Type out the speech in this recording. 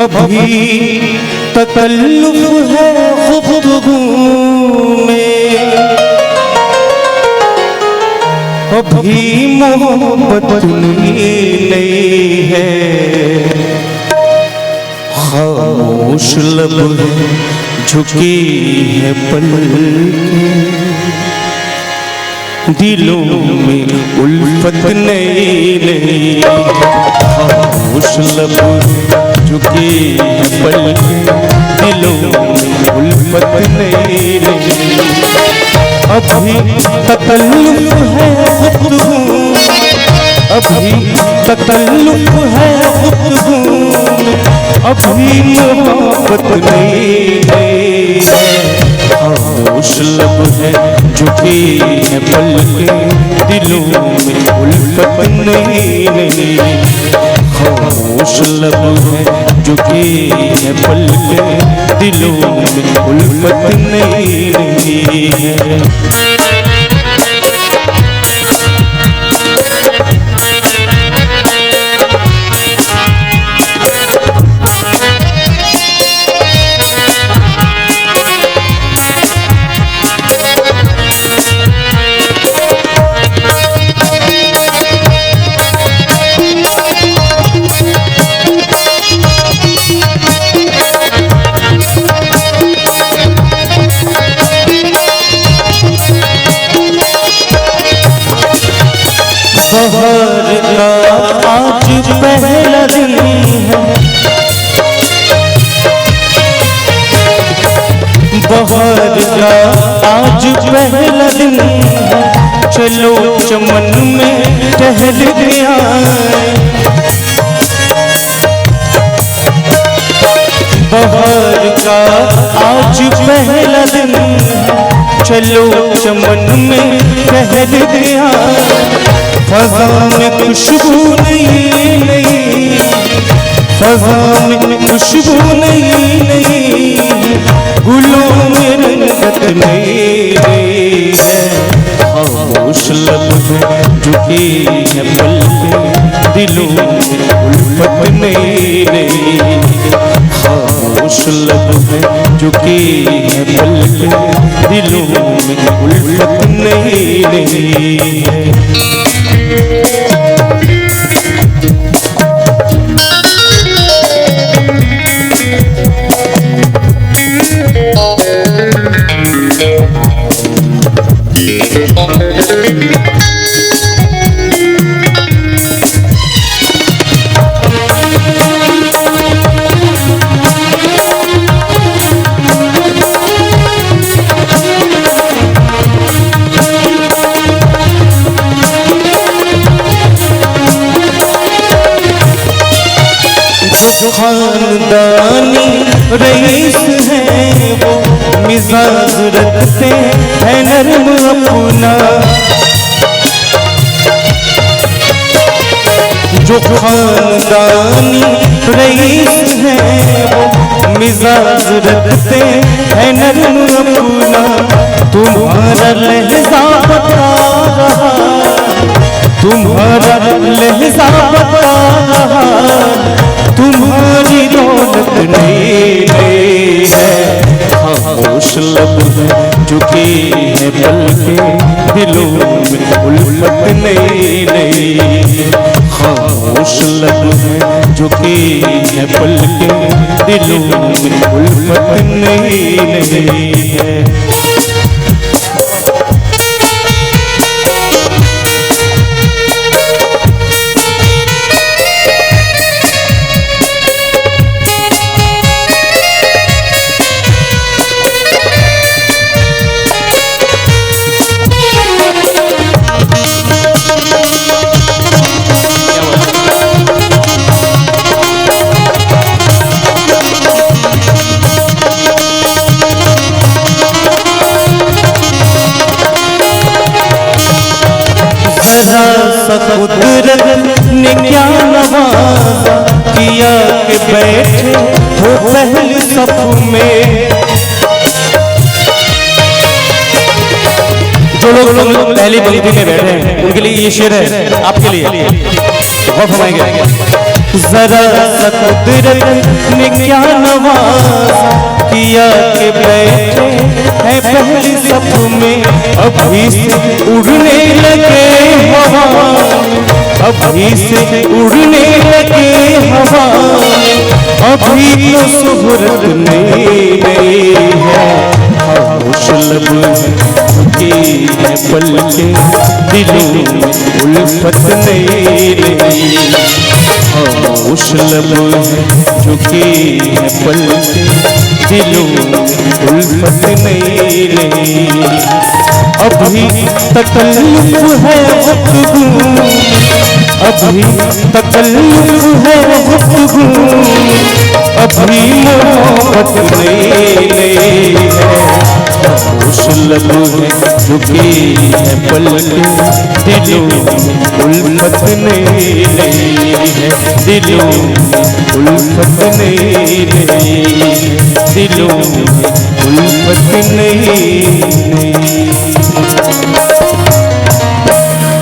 अभी तकल्लुफ है गुफ्तगू में, अभी मोहब्बत नहीं है। खामोश लब है झुकी है पलकें, दिलों में उल्फत नहीं। खामोश लब झुकी है पलकें, दिलों में उल्फत नहीं। अभी तकल्लुफ है गुफ्तगू, अभी तकल्लुफ है गुफ्तगू, अभी मोहब्बत नहीं है। खामोश लब है झुकी है पलकें, दिलों में उल्फत नहीं। खामोश लब है झुकी है पलकें, दिलों में उल्फत नहीं है। बहार का आज पहला दिन है, बहार का आज पहला दिन है। चलो चमन में टहल गया, बहार का आज पहला दिन है। चलो चमन में टहल गया, फज़ा में खुशबू नहीं, फज़ा में खुशबू नहीं, गुलों में रंगत नहीं है। खामोश लब है झुकी है पलकें, दिलों में उल्फत नहीं। खामोश लब है झुकी है पलकें, दिलों में उल्फत नहीं है। जो खानदानी रईस है वो मिजाज रखते हैं नरम अपना, जो खानदानी रईस है वो मिजाज रखते हैं नरम अपना। तुम्हारा लहजा बता रहा, तुम्हारा लहजा बता रहा, तुम्हारी दौलत नहीं है। खामोश लब है झुकी है पलकें, दिलों में उल्फत नहीं। खामोश लब है झुकी है पलकें, दिलों में उल्फत नहीं है। कुदरत ने क्या नवाजा किया कि बैठे हो पहली सफ में। जो लोग पहली पंक्ति में बैठे हैं उनके लिए ये शेर है, आपके लिए बहुत फरमाएंगे। जरा सा कुदरत ने क्या नवाजा किया के बैठे हैं पहली सफ में। अभी से उड़ने लगे हवा में, अभी से उड़ने लगे हवा में, अभी तो सुहरत नई नई है। खामोश लब की है पलकें, दिलों में उल्फत नई नई। खामोश लब झुकी है पलकें, दिलों में उल्फत नई नई। अभी तकल्लुफ़ है गुफ्तगू, अभी तकल्लुफ़ है गुफ्तगू, अभी मोहब्बत नई नई है। खामोश लब है झुकी है पलकें, दिलों में उल्फत नई नई है। दिलों में उल्फत नई नई, दिलों में उल्फत नई नई।